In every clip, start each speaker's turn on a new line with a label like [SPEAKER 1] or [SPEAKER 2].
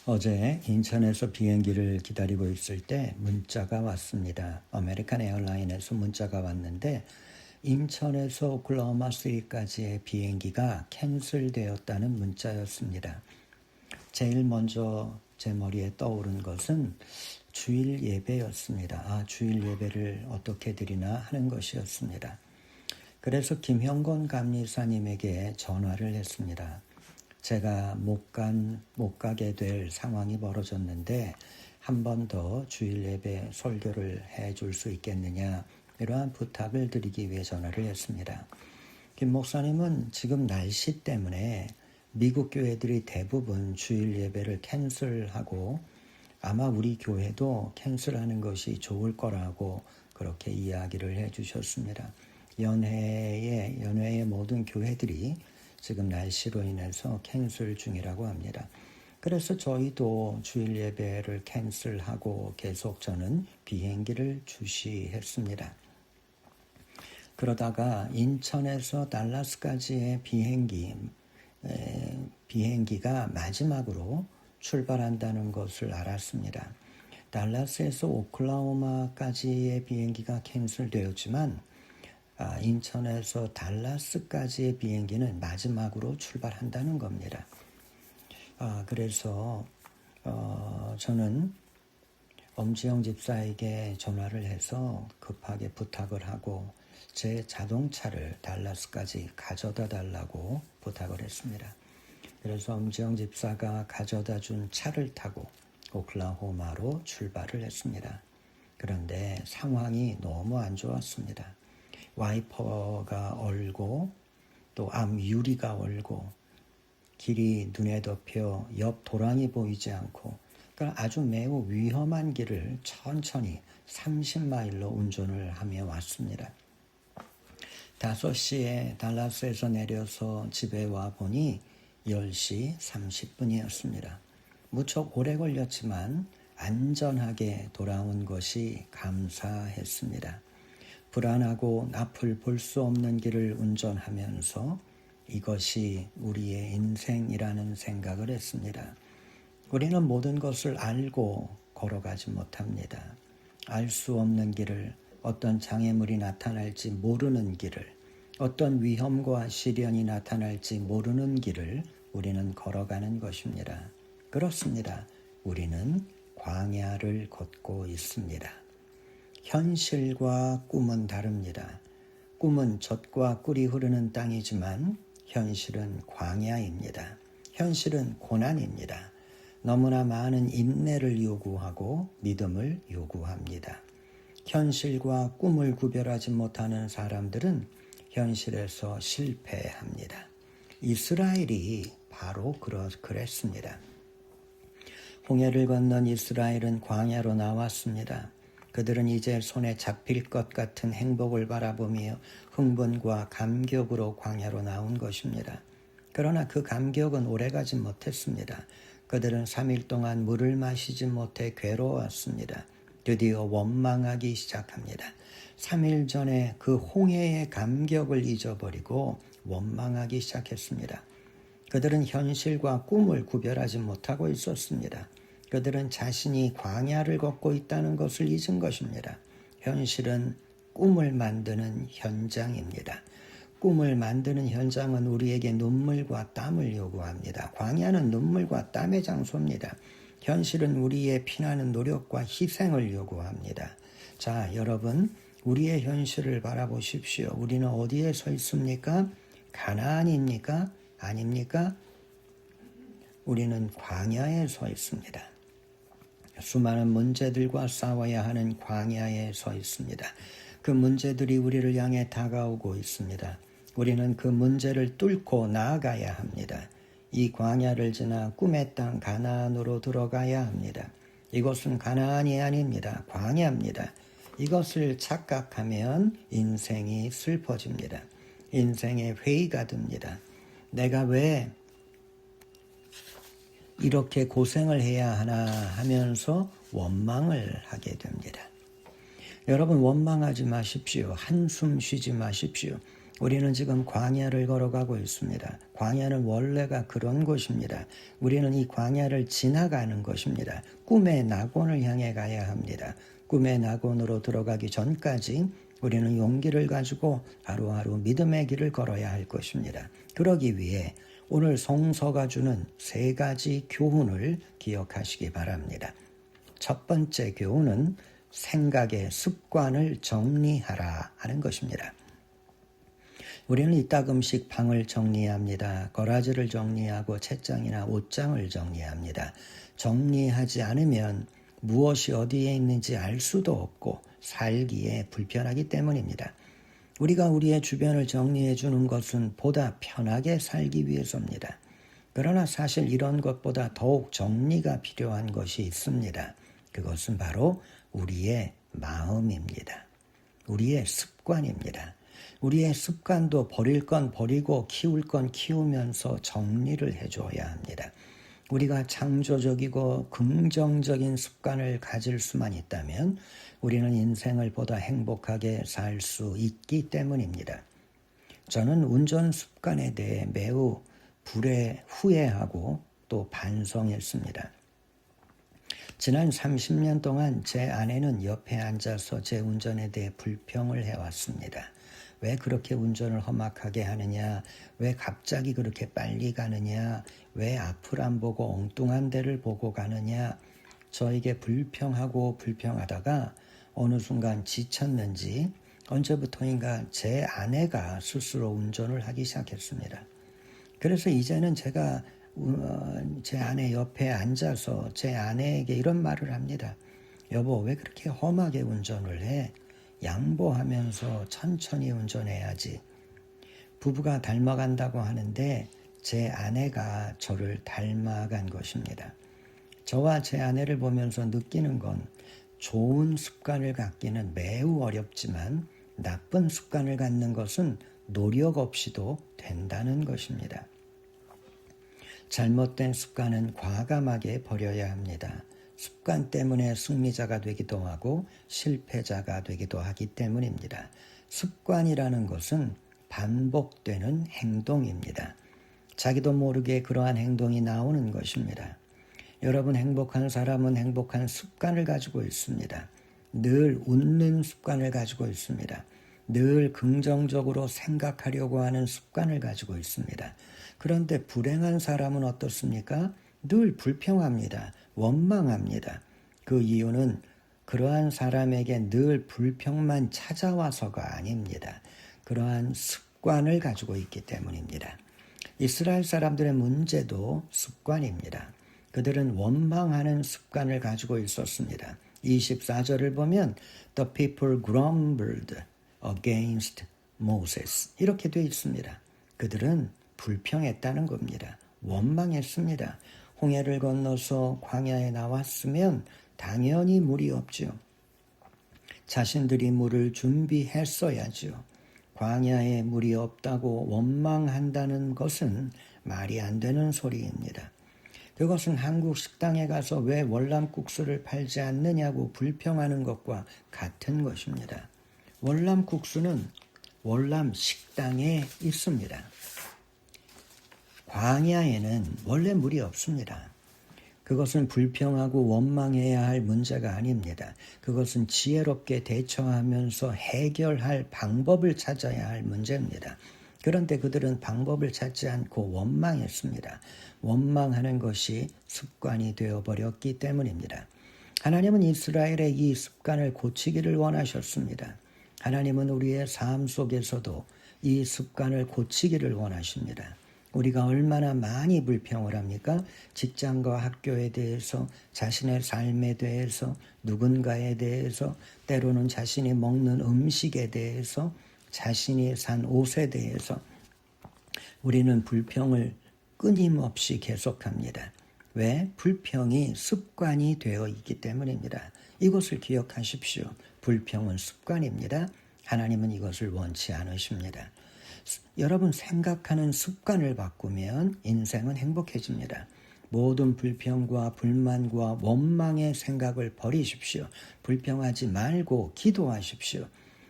[SPEAKER 1] 어제 인천에서 비행기를 기다리고 있을 때 문자가 왔습니다. 아메리칸 에어라인에서 문자가 왔는데 인천에서 오클라호마 시티까지의 비행기가 캔슬되었다는 문자였습니다. 제일 먼저 제 머리에 떠오른 것은 주일 예배였습니다. 주일 예배를 어떻게 드리나 하는 것이었습니다. 그래서 김형건 감리사님에게 전화를 했습니다. 제가 못 가게 될 상황이 벌어졌는데 한 번 더 주일 예배 설교를 해줄 수 있겠느냐, 이러한 부탁을 드리기 위해 전화를 했습니다. 김 목사님은 지금 날씨 때문에 미국 교회들이 대부분 주일 예배를 캔슬하고 아마 우리 교회도 캔슬하는 것이 좋을 거라고 그렇게 이야기를 해주셨습니다. 연회의 모든 교회들이 지금 날씨로 인해서 캔슬 중이라고 합니다. 그래서 저희도 주일 예배를 캔슬하고 계속 저는 비행기를 주시했습니다. 그러다가 인천에서 달라스까지의 비행기가 마지막으로 출발한다는 것을 알았습니다. 달라스에서 오클라호마까지의 비행기가 캔슬되었지만 인천에서 달라스까지의 비행기는 마지막으로 출발한다는 겁니다. 그래서 저는 엄지영 집사에게 전화를 해서 급하게 부탁을 하고 제 자동차를 달라스까지 가져다 달라고 부탁을 했습니다. 그래서 엄지영 집사가 가져다 준 차를 타고 오클라호마로 출발을 했습니다. 그런데 상황이 너무 안 좋았습니다. 와이퍼가 얼고 또 앞 유리가 얼고 길이 눈에 덮여 옆 도랑이 보이지 않고, 그러니까 아주 매우 위험한 길을 천천히 30마일로 운전을 하며 왔습니다. 5시에 달라스에서 내려서 집에 와 보니 10시 30분이었습니다. 무척 오래 걸렸지만 안전하게 돌아온 것이 감사했습니다. 불안하고 앞을 볼 수 없는 길을 운전하면서 이것이 우리의 인생이라는 생각을 했습니다. 우리는 모든 것을 알고 걸어가지 못합니다. 알 수 없는 길을, 어떤 장애물이 나타날지 모르는 길을, 어떤 위험과 시련이 나타날지 모르는 길을 우리는 걸어가는 것입니다. 그렇습니다. 우리는 광야를 걷고 있습니다. 현실과 꿈은 다릅니다. 꿈은 젖과 꿀이 흐르는 땅이지만 현실은 광야입니다. 현실은 고난입니다. 너무나 많은 인내를 요구하고 믿음을 요구합니다. 현실과 꿈을 구별하지 못하는 사람들은 현실에서 실패합니다. 이스라엘이 바로 그랬습니다. 홍해를 건넌 이스라엘은 광야로 나왔습니다. 그들은 이제 손에 잡힐 것 같은 행복을 바라보며 흥분과 감격으로 광야로 나온 것입니다. 그러나 그 감격은 오래가지 못했습니다. 그들은 3일 동안 물을 마시지 못해 괴로웠습니다. 드디어 원망하기 시작합니다. 3일 전에 그 홍해의 감격을 잊어버리고 원망하기 시작했습니다. 그들은 현실과 꿈을 구별하지 못하고 있었습니다. 그들은 자신이 광야를 걷고 있다는 것을 잊은 것입니다. 현실은 꿈을 만드는 현장입니다. 꿈을 만드는 현장은 우리에게 눈물과 땀을 요구합니다. 광야는 눈물과 땀의 장소입니다. 현실은 우리의 피나는 노력과 희생을 요구합니다. 자, 여러분, 우리의 현실을 바라보십시오. 우리는 어디에 서 있습니까? 가나안입니까? 아닙니까? 우리는 광야에 서 있습니다. 수많은 문제들과 싸워야 하는 광야에 서 있습니다. 그 문제들이 우리를 향해 다가오고 있습니다. 우리는 그 문제를 뚫고 나아가야 합니다. 이 광야를 지나 꿈의 땅 가나안으로 들어가야 합니다. 이곳은 가나안이 아닙니다. 광야입니다. 이것을 착각하면 인생이 슬퍼집니다. 인생의 회의가 듭니다. 내가 왜 이렇게 고생을 해야 하나 하면서 원망을 하게 됩니다. 여러분, 원망하지 마십시오. 한숨 쉬지 마십시오. 우리는 지금 광야를 걸어가고 있습니다. 광야는 원래가 그런 곳입니다. 우리는 이 광야를 지나가는 것입니다. 꿈의 낙원을 향해 가야 합니다. 꿈의 낙원으로 들어가기 전까지 우리는 용기를 가지고 하루하루 믿음의 길을 걸어야 할 것입니다. 그러기 위해 오늘 성서가 주는 3가지 교훈을 기억하시기 바랍니다. 첫 번째 교훈은 생각의 습관을 정리하라 하는 것입니다. 우리는 이따금씩 방을 정리합니다. 거라지를 정리하고 책장이나 옷장을 정리합니다. 정리하지 않으면 무엇이 어디에 있는지 알 수도 없고 살기에 불편하기 때문입니다. 우리가 우리의 주변을 정리해 주는 것은 보다 편하게 살기 위해서입니다. 그러나 사실 이런 것보다 더욱 정리가 필요한 것이 있습니다. 그것은 바로 우리의 마음입니다. 우리의 습관입니다. 우리의 습관도 버릴 건 버리고 키울 건 키우면서 정리를 해줘야 합니다. 우리가 창조적이고 긍정적인 습관을 가질 수만 있다면 우리는 인생을 보다 행복하게 살 수 있기 때문입니다. 저는 운전 습관에 대해 매우 후회하고 또 반성했습니다. 지난 30년 동안 제 아내는 옆에 앉아서 제 운전에 대해 불평을 해왔습니다. 왜 그렇게 운전을 험악하게 하느냐? 왜 갑자기 그렇게 빨리 가느냐? 왜 앞을 안 보고 엉뚱한 데를 보고 가느냐? 저에게 불평하다가 어느 순간 지쳤는지 언제부터인가 제 아내가 스스로 운전을 하기 시작했습니다. 그래서 이제는 제가 제 아내 옆에 앉아서 제 아내에게 이런 말을 합니다. 여보, 왜 그렇게 험하게 운전을 해? 양보하면서 천천히 운전해야지. 부부가 닮아간다고 하는데 제 아내가 저를 닮아간 것입니다. 저와 제 아내를 보면서 느끼는 건 좋은 습관을 갖기는 매우 어렵지만 나쁜 습관을 갖는 것은 노력 없이도 된다는 것입니다. 잘못된 습관은 과감하게 버려야 합니다. 습관 때문에 승리자가 되기도 하고 실패자가 되기도 하기 때문입니다. 습관이라는 것은 반복되는 행동입니다. 자기도 모르게 그러한 행동이 나오는 것입니다. 여러분, 행복한 사람은 행복한 습관을 가지고 있습니다. 늘 웃는 습관을 가지고 있습니다. 늘 긍정적으로 생각하려고 하는 습관을 가지고 있습니다. 그런데 불행한 사람은 어떻습니까? 늘 불평합니다. 원망합니다. 그 이유는 그러한 사람에게 늘 불평만 찾아와서가 아닙니다. 그러한 습관을 가지고 있기 때문입니다. 이스라엘 사람들의 문제도 습관입니다. 그들은 원망하는 습관을 가지고 있었습니다. 24절을 보면 The people grumbled against Moses 이렇게 되어 있습니다. 그들은 불평했다는 겁니다. 원망했습니다. 홍해를 건너서 광야에 나왔으면 당연히 물이 없죠. 자신들이 물을 준비했어야죠. 광야에 물이 없다고 원망한다는 것은 말이 안 되는 소리입니다. 그것은 한국 식당에 가서 왜 월남국수를 팔지 않느냐고 불평하는 것과 같은 것입니다. 월남국수는 월남 식당에 있습니다. 광야에는 원래 물이 없습니다. 그것은 불평하고 원망해야 할 문제가 아닙니다. 그것은 지혜롭게 대처하면서 해결할 방법을 찾아야 할 문제입니다. 그런데 그들은 방법을 찾지 않고 원망했습니다. 원망하는 것이 습관이 되어버렸기 때문입니다. 하나님은 이스라엘의 이 습관을 고치기를 원하셨습니다. 하나님은 우리의 삶 속에서도 이 습관을 고치기를 원하십니다. 우리가 얼마나 많이 불평을 합니까? 직장과 학교에 대해서, 자신의 삶에 대해서, 누군가에 대해서, 때로는 자신이 먹는 음식에 대해서, 자신이 산 옷에 대해서 우리는 불평을 끊임없이 계속합니다. 왜? 불평이 습관이 되어 있기 때문입니다. 이것을 기억하십시오. 불평은 습관입니다. 하나님은 이것을 원치 않으십니다. 여러분, 생각하는 습관을 바꾸면 인생은 행복해집니다. 모든 불평과 불만과 원망의 생각을 버리십시오. 불평하지 말고 기도하십시오.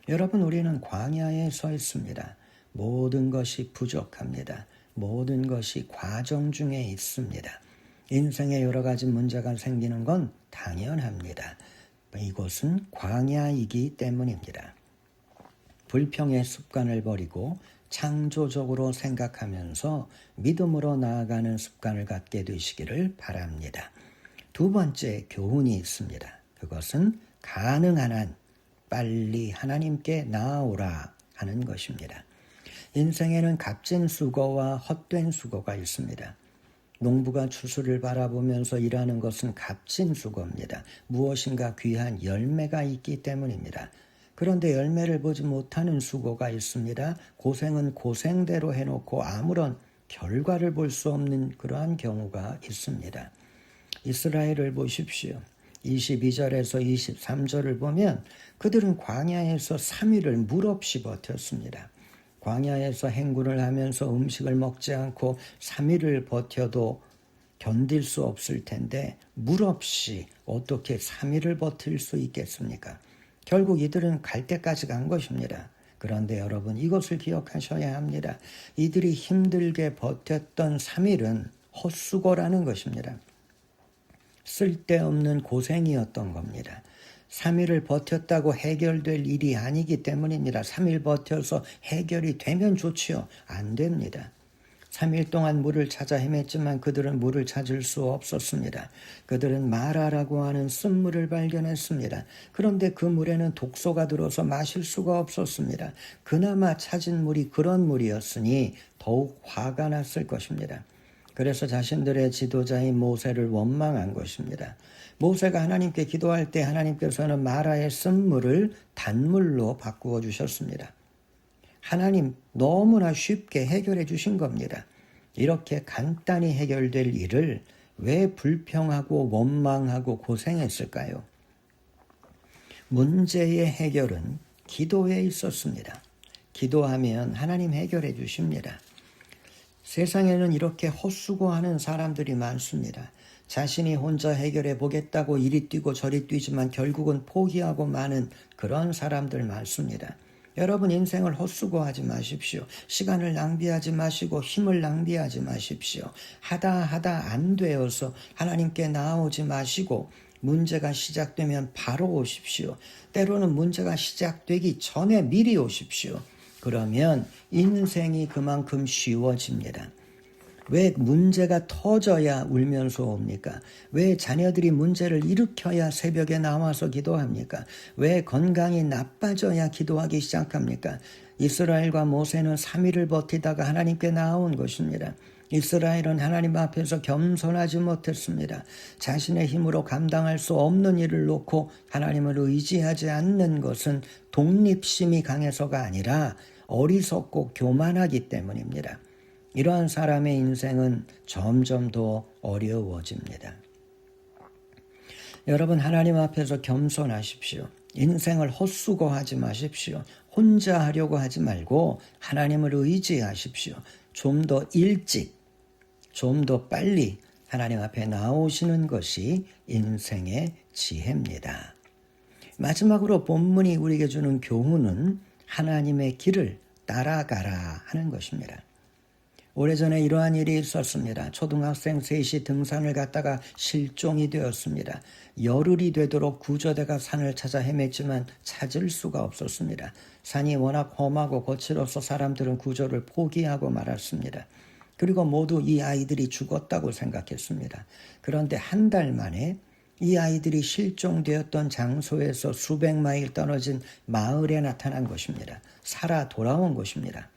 [SPEAKER 1] 여러분, 우리는 광야에 서 있습니다. 모든 것이 부족합니다. 모든 것이 과정 중에 있습니다. 인생에 여러 가지 문제가 생기는 건 당연합니다. 이곳은 광야이기 때문입니다. 불평의 습관을 버리고 창조적으로 생각하면서 믿음으로 나아가는 습관을 갖게 되시기를 바랍니다. 두 번째 교훈이 있습니다. 그것은 가능한 한 빨리 하나님께 나아오라 하는 것입니다. 인생에는 값진 수고와 헛된 수고가 있습니다. 농부가 추수를 바라보면서 일하는 것은 값진 수고입니다. 무엇인가 귀한 열매가 있기 때문입니다. 그런데 열매를 보지 못하는 수고가 있습니다. 고생은 고생대로 해놓고 아무런 결과를 볼 수 없는 그러한 경우가 있습니다. 이스라엘을 보십시오. 22절에서 23절을 보면 그들은 광야에서 3일을 물 없이 버텼습니다. 광야에서 행군을 하면서 음식을 먹지 않고 3일을 버텨도 견딜 수 없을 텐데 물 없이 어떻게 3일을 버틸 수 있겠습니까? 결국 이들은 갈 때까지 간 것입니다. 그런데 여러분 이것을 기억하셔야 합니다. 이들이 힘들게 버텼던 3일은 헛수고라는 것입니다. 쓸데없는 고생이었던 겁니다. 3일을 버텼다고 해결될 일이 아니기 때문입니다. 3일 버텨서 해결이 되면 좋지요. 안 됩니다. 3일 동안 물을 찾아 헤맸지만 그들은 물을 찾을 수 없었습니다. 그들은 마라라고 하는 쓴물을 발견했습니다. 그런데 그 물에는 독소가 들어서 마실 수가 없었습니다. 그나마 찾은 물이 그런 물이었으니 더욱 화가 났을 것입니다. 그래서 자신들의 지도자인 모세를 원망한 것입니다. 모세가 하나님께 기도할 때 하나님께서는 마라의 쓴물을 단물로 바꾸어 주셨습니다. 하나님 너무나 쉽게 해결해 주신 겁니다. 이렇게 간단히 해결될 일을 왜 불평하고 원망하고 고생했을까요? 문제의 해결은 기도에 있었습니다. 기도하면 하나님 해결해 주십니다. 세상에는 이렇게 헛수고하는 사람들이 많습니다. 자신이 혼자 해결해 보겠다고 이리 뛰고 저리 뛰지만 결국은 포기하고 마는 그런 사람들 많습니다. 여러분 인생을 헛수고하지 마십시오. 시간을 낭비하지 마시고 힘을 낭비하지 마십시오. 하다 안 되어서 하나님께 나아오지 마시고 문제가 시작되면 바로 오십시오. 때로는 문제가 시작되기 전에 미리 오십시오. 그러면 인생이 그만큼 쉬워집니다. 왜 문제가 터져야 울면서 옵니까? 왜 자녀들이 문제를 일으켜야 새벽에 나와서 기도합니까? 왜 건강이 나빠져야 기도하기 시작합니까? 이스라엘과 모세는 3일을 버티다가 하나님께 나아온 것입니다. 이스라엘은 하나님 앞에서 겸손하지 못했습니다. 자신의 힘으로 감당할 수 없는 일을 놓고 하나님을 의지하지 않는 것은 독립심이 강해서가 아니라 어리석고 교만하기 때문입니다. 이러한 사람의 인생은 점점 더 어려워집니다. 여러분 하나님 앞에서 겸손하십시오. 인생을 헛수고하지 마십시오. 혼자 하려고 하지 말고 하나님을 의지하십시오. 좀 더 일찍, 좀 더 빨리 하나님 앞에 나오시는 것이 인생의 지혜입니다. 마지막으로 본문이 우리에게 주는 교훈은 하나님의 길을 따라가라 하는 것입니다. 오래전에 이러한 일이 있었습니다. 초등학생 셋이 등산을 갔다가 실종이 되었습니다. 열흘이 되도록 구조대가 산을 찾아 헤맸지만 찾을 수가 없었습니다. 산이 워낙 험하고 거칠어서 사람들은 구조를 포기하고 말았습니다. 그리고 모두 이 아이들이 죽었다고 생각했습니다. 그런데 한 달 만에 이 아이들이 실종되었던 장소에서 수백 마일 떨어진 마을에 나타난 것입니다. 살아 돌아온 것입니다.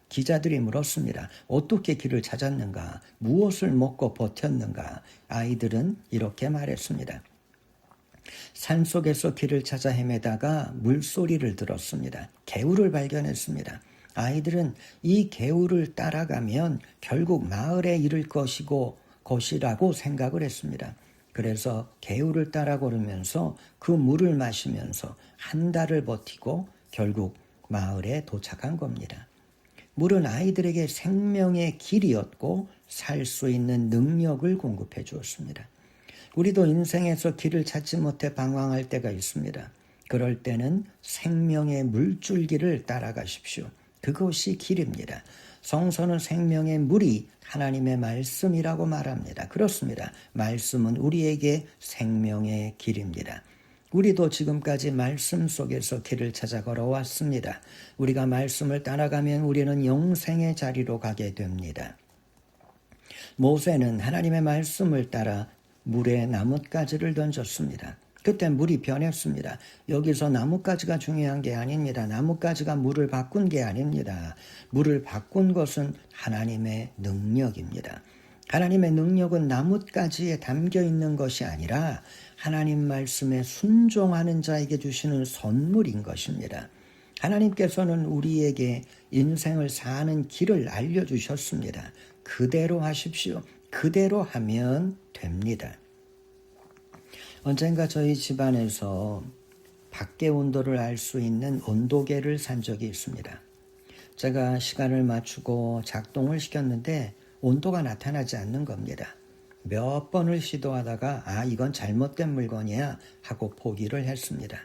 [SPEAKER 1] 기자들이 물었습니다. 어떻게 길을 찾았는가? 무엇을 먹고 버텼는가? 아이들은 이렇게 말했습니다. 산속에서 길을 찾아 헤매다가 물소리를 들었습니다. 개울을 발견했습니다. 아이들은 이 개울을 따라가면 결국 마을에 이를 것이라고 생각을 했습니다. 그래서 개울을 따라 걸으면서 그 물을 마시면서 한 달을 버티고 결국 마을에 도착한 겁니다. 물은 아이들에게 생명의 길이었고 살 수 있는 능력을 공급해 주었습니다. 우리도 인생에서 길을 찾지 못해 방황할 때가 있습니다. 그럴 때는 생명의 물줄기를 따라가십시오. 그것이 길입니다. 성서는 생명의 물이 하나님의 말씀이라고 말합니다. 그렇습니다. 말씀은 우리에게 생명의 길입니다. 우리도 지금까지 말씀 속에서 길을 찾아 걸어왔습니다. 우리가 말씀을 따라가면 우리는 영생의 자리로 가게 됩니다. 모세는 하나님의 말씀을 따라 물에 나뭇가지를 던졌습니다. 그때 물이 변했습니다. 여기서 나뭇가지가 중요한 게 아닙니다. 나뭇가지가 물을 바꾼 게 아닙니다. 물을 바꾼 것은 하나님의 능력입니다. 하나님의 능력은 나뭇가지에 담겨 있는 것이 아니라 하나님 말씀에 순종하는 자에게 주시는 선물인 것입니다. 하나님께서는 우리에게 인생을 사는 길을 알려주셨습니다. 그대로 하십시오. 그대로 하면 됩니다. 언젠가 저희 집안에서 밖의 온도를 알 수 있는 온도계를 산 적이 있습니다. 제가 시간을 맞추고 작동을 시켰는데 온도가 나타나지 않는 겁니다. 몇 번을 시도하다가 이건 잘못된 물건이야 하고 포기를 했습니다.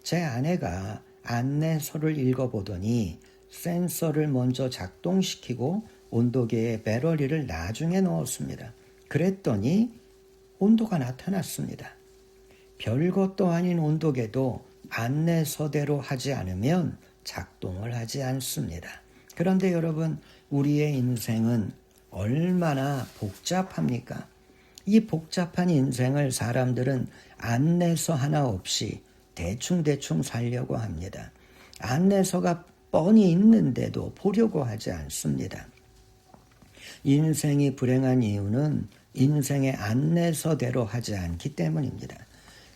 [SPEAKER 1] 제 아내가 안내서를 읽어보더니 센서를 먼저 작동시키고 온도계에 배러리를 나중에 넣었습니다. 그랬더니 온도가 나타났습니다. 별것도 아닌 온도계도 안내서대로 하지 않으면 작동을 하지 않습니다. 그런데 여러분, 우리의 인생은 얼마나 복잡합니까? 이 복잡한 인생을 사람들은 안내서 하나 없이 대충대충 살려고 합니다. 안내서가 뻔히 있는데도 보려고 하지 않습니다. 인생이 불행한 이유는 인생의 안내서대로 하지 않기 때문입니다.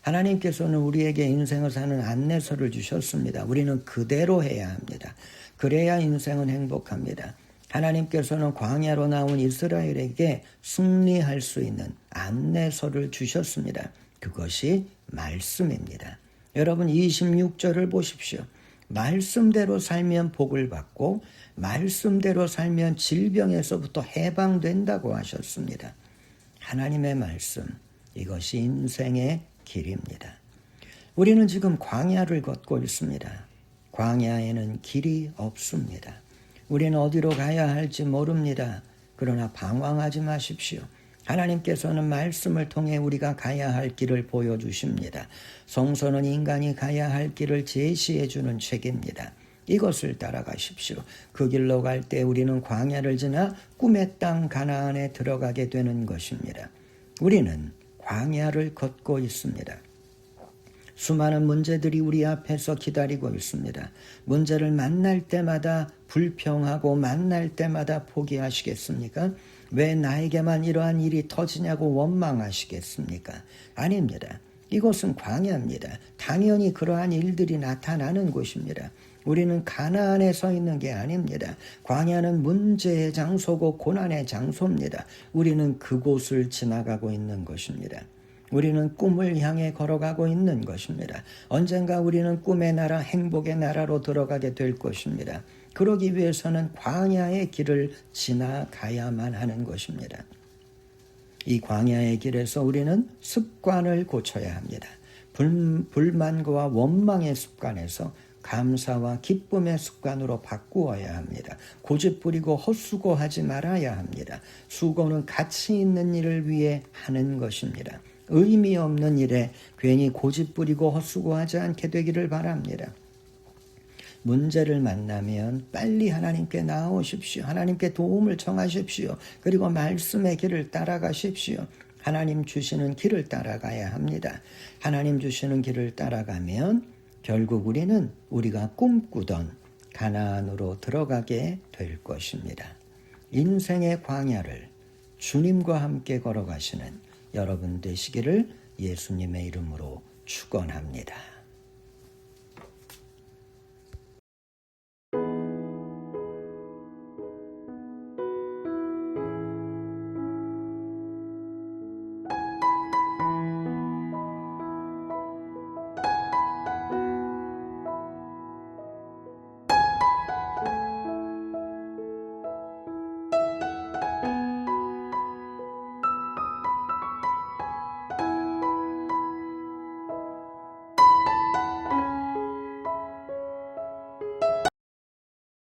[SPEAKER 1] 하나님께서는 우리에게 인생을 사는 안내서를 주셨습니다. 우리는 그대로 해야 합니다. 그래야 인생은 행복합니다. 하나님께서는 광야로 나온 이스라엘에게 승리할 수 있는 안내서를 주셨습니다. 그것이 말씀입니다. 여러분 26절을 보십시오. 말씀대로 살면 복을 받고 말씀대로 살면 질병에서부터 해방된다고 하셨습니다. 하나님의 말씀, 이것이 인생의 길입니다. 우리는 지금 광야를 걷고 있습니다. 광야에는 길이 없습니다. 우리는 어디로 가야 할지 모릅니다. 그러나 방황하지 마십시오. 하나님께서는 말씀을 통해 우리가 가야 할 길을 보여주십니다. 성서는 인간이 가야 할 길을 제시해 주는 책입니다. 이것을 따라가십시오. 그 길로 갈 때 우리는 광야를 지나 꿈의 땅 가나안에 들어가게 되는 것입니다. 우리는 광야를 걷고 있습니다. 수많은 문제들이 우리 앞에서 기다리고 있습니다. 문제를 만날 때마다 불평하고 만날 때마다 포기하시겠습니까? 왜 나에게만 이러한 일이 터지냐고 원망하시겠습니까? 아닙니다. 이곳은 광야입니다. 당연히 그러한 일들이 나타나는 곳입니다. 우리는 가나안에 서 있는 게 아닙니다. 광야는 문제의 장소고 고난의 장소입니다. 우리는 그곳을 지나가고 있는 것입니다. 우리는 꿈을 향해 걸어가고 있는 것입니다. 언젠가 우리는 꿈의 나라, 행복의 나라로 들어가게 될 것입니다. 그러기 위해서는 광야의 길을 지나가야만 하는 것입니다. 이 광야의 길에서 우리는 습관을 고쳐야 합니다. 불만과 원망의 습관에서 감사와 기쁨의 습관으로 바꾸어야 합니다. 고집부리고 헛수고하지 말아야 합니다. 수고는 가치 있는 일을 위해 하는 것입니다. 의미 없는 일에 괜히 고집부리고 헛수고하지 않게 되기를 바랍니다. 문제를 만나면 빨리 하나님께 나아오십시오. 하나님께 도움을 청하십시오. 그리고 말씀의 길을 따라가십시오. 하나님 주시는 길을 따라가야 합니다. 하나님 주시는 길을 따라가면 결국 우리는 우리가 꿈꾸던 가나안으로 들어가게 될 것입니다. 인생의 광야를 주님과 함께 걸어가시는 여러분 되시기를 예수님의 이름으로 축원합니다.